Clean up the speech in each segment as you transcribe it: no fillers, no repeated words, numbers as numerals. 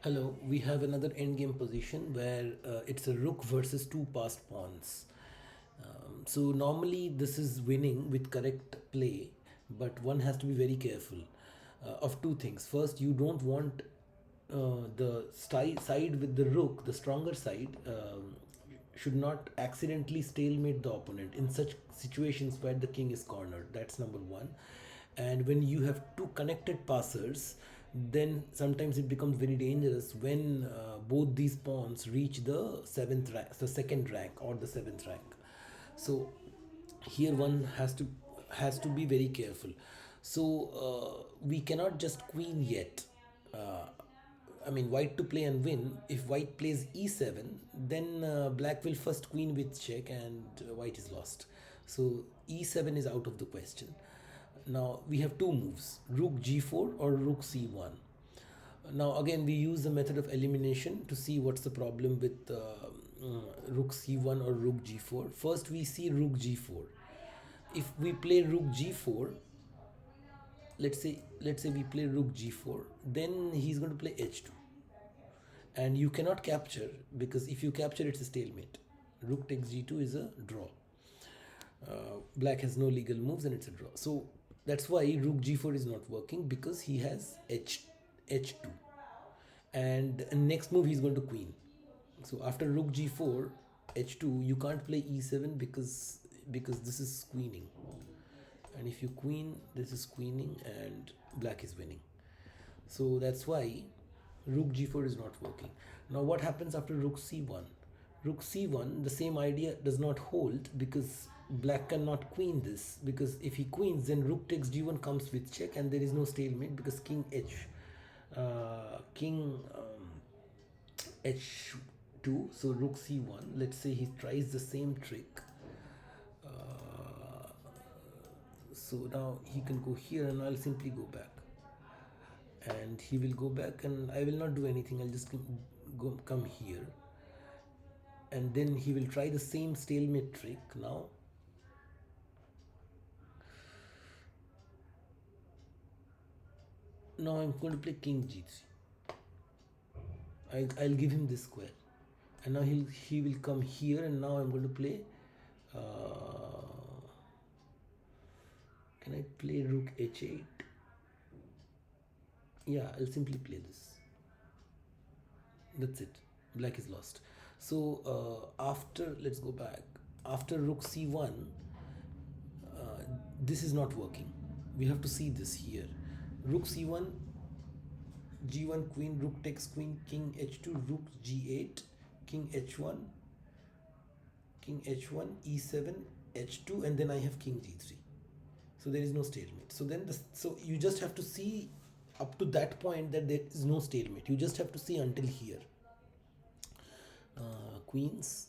Hello, we have another endgame position where it's a rook versus two passed pawns. So normally this is winning with correct play, but one has to be very careful of two things. First, you don't want the side with the rook, the stronger side, should not accidentally stalemate the opponent in such situations where the king is cornered. That's number one. And when you have two connected passers, then sometimes it becomes very dangerous when both these pawns reach the seventh rank, the second rank or the seventh rank. So here one has to be very careful. So we cannot just queen yet. uh, I mean, white to play and win. If white plays e7, then black will first queen with check and white is lost. So e7 is out of the question. Now we have two moves, rook g4 or rook c1. Now again we use the method of elimination to see what's the problem with rook c1 or rook g4. First we see rook g4. If we play rook g4, let's say we play rook g4, then he's going to play h2, and you cannot capture, because if you capture it's a stalemate. Rook takes g2 is a draw. Black has no legal moves and it's a draw. So that's why rook g4 is not working, because he has h2, and next move he's going to queen. So after rook g4 h2, you can't play e7 because this is queening, and if you queen, this is queening and black is winning. So that's why rook g4 is not working. Now what happens after rook c1? Rook c1, the same idea does not hold, because black cannot queen this, because if he queens, then rook takes g1 comes with check and there is no stalemate, because king h2. So rook c1, let's say he tries the same trick. So now he can go here and I'll simply go back, and he will go back and I will not do anything. I'll just come here, and then he will try the same stalemate trick. Now I'm going to play king g3. I'll give him this square, and now he will come here, and now I'm going to play can I play rook h8? Yeah, I'll simply play this. That's it. Black is lost. So after, let's go back. After rook c1, this is not working. We have to see this here. Rook c1, g1 queen, rook takes queen, king h2, rook g8, king h1, king h1, e7, h2, and then I have king g3. So there is no stalemate. So then so you just have to see up to that point that there is no stalemate. You just have to see until here. Queens,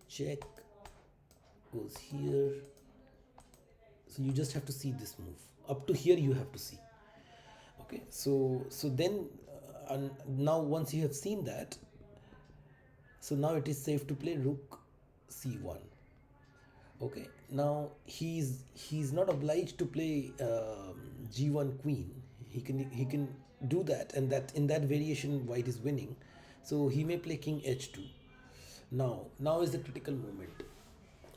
check, goes here. So you just have to see this move. Up to here you have to see. Okay, so then now once you have seen that, so now it is safe to play rook c1. Okay, now he's not obliged to play g1 queen. He can do that, and that in that variation white is winning. So he may play king h2. Now is the critical moment.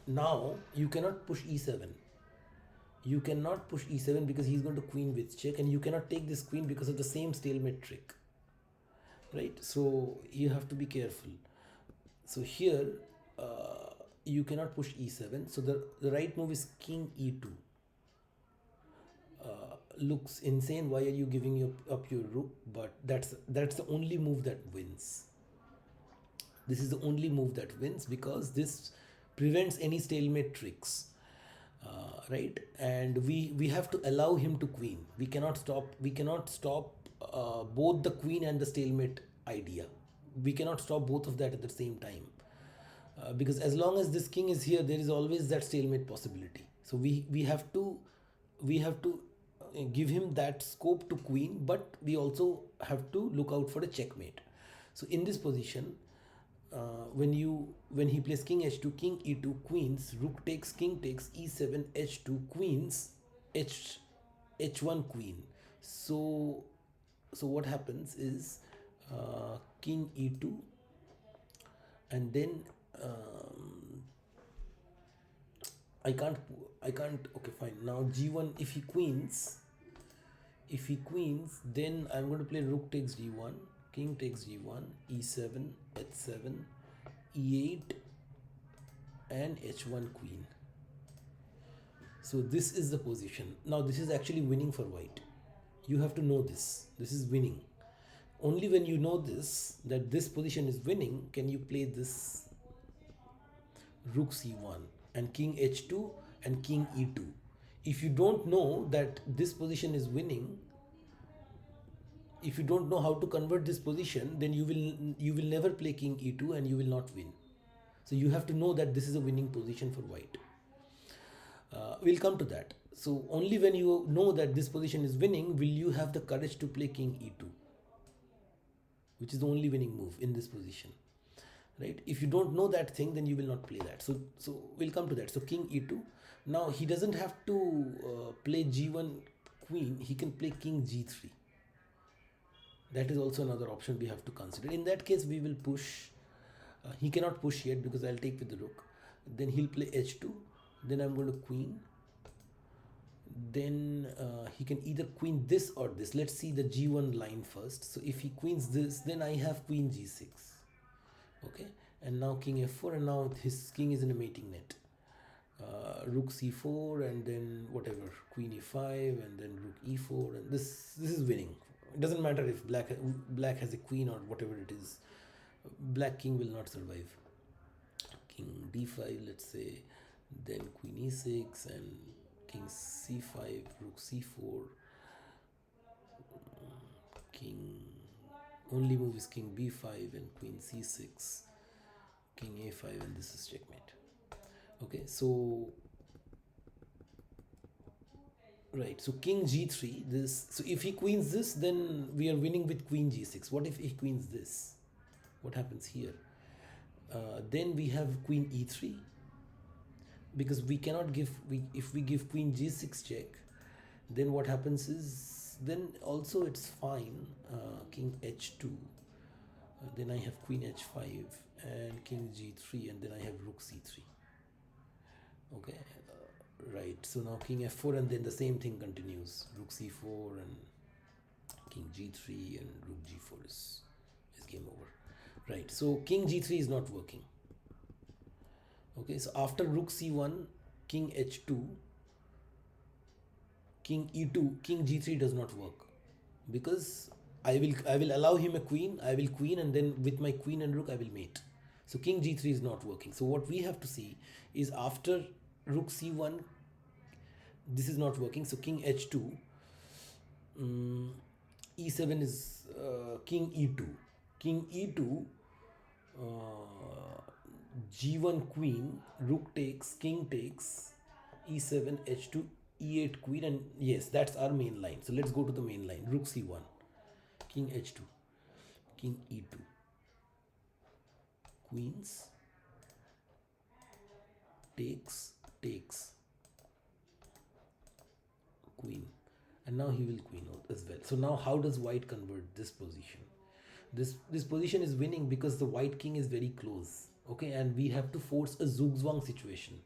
Now you cannot push e7. You cannot push e7 because he's going to queen with check, and you cannot take this queen because of the same stalemate trick, right? So you have to be careful. So here you cannot push e7. So the right move is king e2. Looks insane. Why are you giving up your rook? But that's the only move that wins. This is the only move that wins, because this prevents any stalemate tricks, right? And we have to allow him to queen. We cannot stop both the queen and the stalemate idea. We cannot stop both of that at the same time, because as long as this king is here, there is always that stalemate possibility. So we have to give him that scope to queen, but we also have to look out for a checkmate. So in this position, when he plays king h2, king e2, queens, rook takes, king takes, e7, h2, queens, h1 queen. So so what happens is king e2, and then I can't okay, fine. Now g1, if he queens, then I'm going to play rook takes g1, king takes g1, e7, h7, e8, and h1 queen. So this is the position. Now this is actually winning for white. You have to know this. This is winning. Only when you know this, that this position is winning, can you play this rook c1 and king h2 and king e2. If you don't know that this position is winning, if you don't know how to convert this position, then you will never play king e2 and you will not win. So you have to know that this is a winning position for white. We'll come to that. So only when you know that this position is winning will you have the courage to play king e2, which is the only winning move in this position, right? If you don't know that thing, then you will not play that. So we'll come to that. So king e2. Now he doesn't have to play g1 queen. He can play king g3. That is also another option we have to consider. In that case, we will push. He cannot push yet because I'll take with the rook. Then he'll play h2. Then I'm going to queen. Then he can either queen this or this. Let's see the g1 line first. So if he queens this, then I have queen g6. Okay, and now king f4, and now his king is in a mating net. Rook c4, and then whatever, queen e5, and then rook e4, and this is winning. It doesn't matter if black has a queen or whatever it is. Black king will not survive. King d5, let's say, then queen e6 and king c5, rook c4. King, only move is king b5 and queen c6, king a5, and this is checkmate. Okay, so right, so king g3, this, so if he queens this, then we are winning with queen g6. What if he queens this? What happens here? Then we have queen e3, because we cannot give, if we give queen g6 check, then what happens is, then also it's fine, king h2, then I have queen h5 and king g3, and then I have rook c3. Okay, right, so now king f4, and then the same thing continues, rook c4 and king g3, and rook g4 is game over. Right, so king g3 is not working. Okay, so after rook c1, king h2, king e2, king g3 does not work, because I will allow him a queen, I will queen, and then with my queen and rook I will mate. So king g3 is not working. So what we have to see is after rook c1, this is not working, so king h2, e7 is king e2, king e2, g1 queen, rook takes, king takes, e7, h2, e8 queen, and yes, that's our main line. So let's go to the main line. Rook c1, king h2, king e2, queens, takes, queen, and now he will queen out as well. So now how does white convert this position? This position is winning because the white king is very close. Okay, and we have to force a zugzwang situation.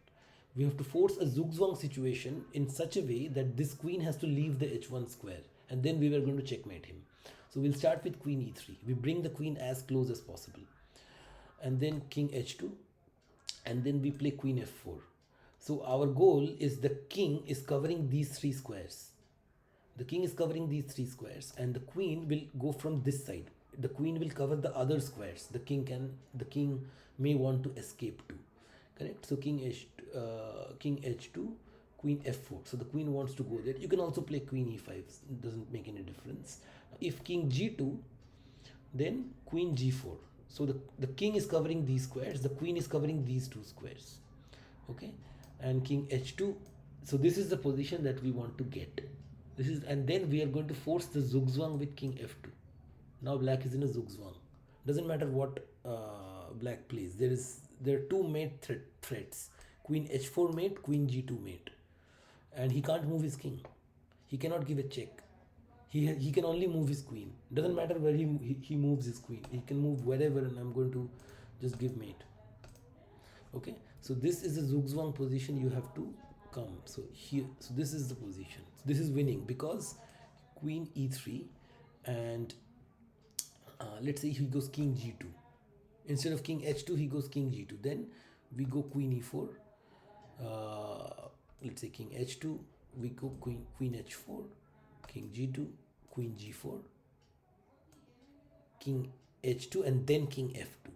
We have to force a zugzwang situation in such a way that this queen has to leave the h1 square, and then we were going to checkmate him. So we'll start with queen e3. We bring the queen as close as possible, and then king h2, and then we play queen f4. So our goal is the king is covering these three squares. The king is covering these three squares, and the queen will go from this side. The queen will cover the other squares. The king may want to escape to. Correct? So king h2, queen f4. So the queen wants to go there. You can also play queen e5. It doesn't make any difference. If king g2, then queen g4. So the king is covering these squares. The queen is covering these two squares. Okay, and king h2. So this is the position that we want to get. This is, and then we are going to force the zugzwang with king f2. Now black is in a zugzwang. Doesn't matter what black plays. There are two mate threats: queen h4 mate, queen g2 mate, and he can't move his king. He cannot give a check. He can only move his queen. Doesn't matter where he moves his queen. He can move wherever, and I'm going to just give mate. Okay, so this is a zugzwang position. You have to come. So here, so this is the position. This is winning because queen e3, and let's say he goes king g2. Instead of king h2, he goes king g2. Then we go queen e4. Let's say king h2. We go queen h4, king g2, queen g4, king h2, and then king f2.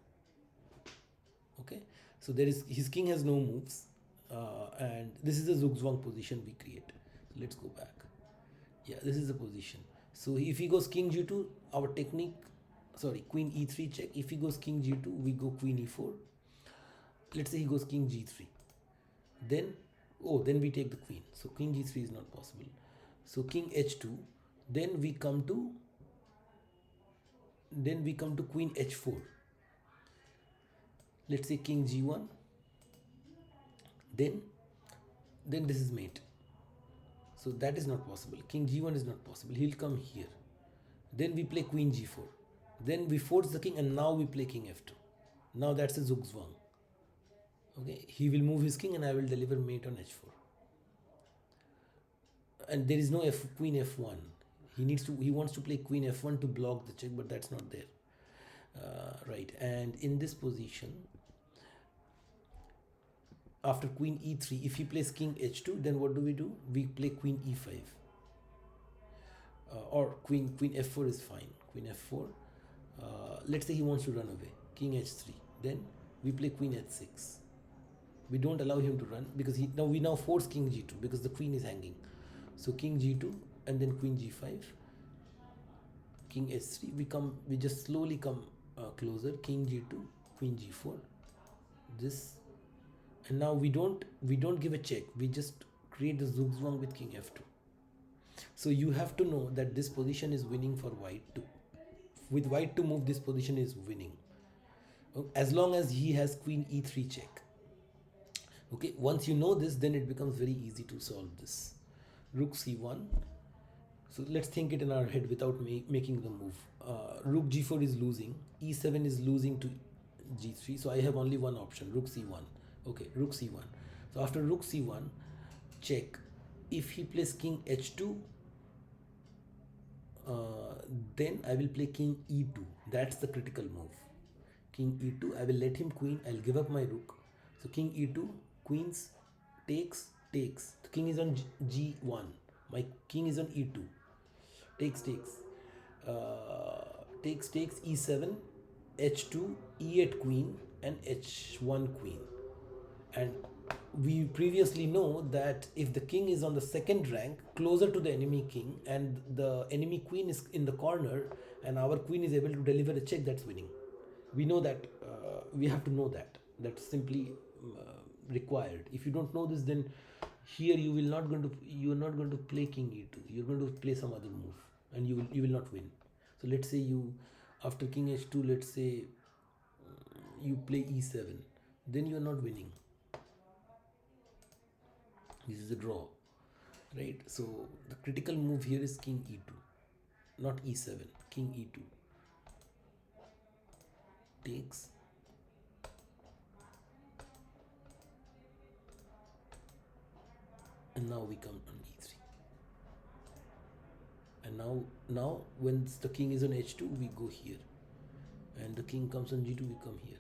Okay, so there is, his king has no moves, and this is the zugzwang position we create. So let's go back. Yeah, this is the position. So if he goes king g2, our technique, sorry, queen e3 check. If he goes king g2, we go queen e4. Let's say he goes king g3. Then, oh, then we take the queen. So king g3 is not possible. So king h2. Then we come to queen h4. Let's say king g1. Then this is mate. So that is not possible. King g1 is not possible. He'll come here. Then we play queen g4. Then we force the king, and now we play king f2. Now that's a zugzwang. Okay, he will move his king, and I will deliver mate on h4. And there is no queen f1. He wants to play queen f1 to block the check, but that's not there. Right, and in this position, after queen e3, if he plays king h2, then what do? We play queen e5. Or queen f4 is fine. Queen f4. Let's say he wants to run away. King h3. Then we play queen h6. We don't allow him to run because we now force king g2 because the queen is hanging. So king g2 and then queen g5. King h3. We just slowly come closer. King g2, queen g4. This, and now we don't give a check. We just create the zugzwang with king f2. So you have to know that this position is winning for white too. With white to move, this position is winning. As long as he has queen e3 check. Okay, once you know this, then it becomes very easy to solve this. Rook c1. So let's think it in our head without making the move. Rook g4 is losing. e7 is losing to g3. So I have only one option, rook c1. Okay, rook c1. So after rook c1, check. If he plays king h2, then I will play king e2. That's the critical move. King e2, I will let him queen. I'll give up my rook. So king e2, queens, takes. The king is on g1. My king is on e2. Takes. Takes e7, h2, e8 queen, and h1 queen. And we previously know that if the king is on the second rank, closer to the enemy king, and the enemy queen is in the corner, and our queen is able to deliver a check, that's winning. We know that. We have to know that. That's simply required. If you don't know this, then here you are not going to play king e2. You're going to play some other move, and you will not win. So let's say after king h2, let's say you play e7, then you are not winning. This is a draw, right? So the critical move here is king e2, not e7. King e2 takes. And now we come on e3. And now when the king is on h2, we go here. And the king comes on g2, we come here.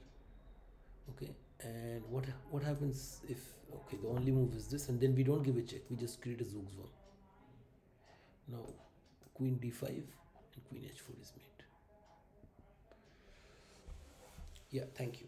Okay, and what happens if, okay, the only move is this, and then we don't give a check, we just create a zugzwang. Now queen d5 and queen h4 is made. Yeah, thank you.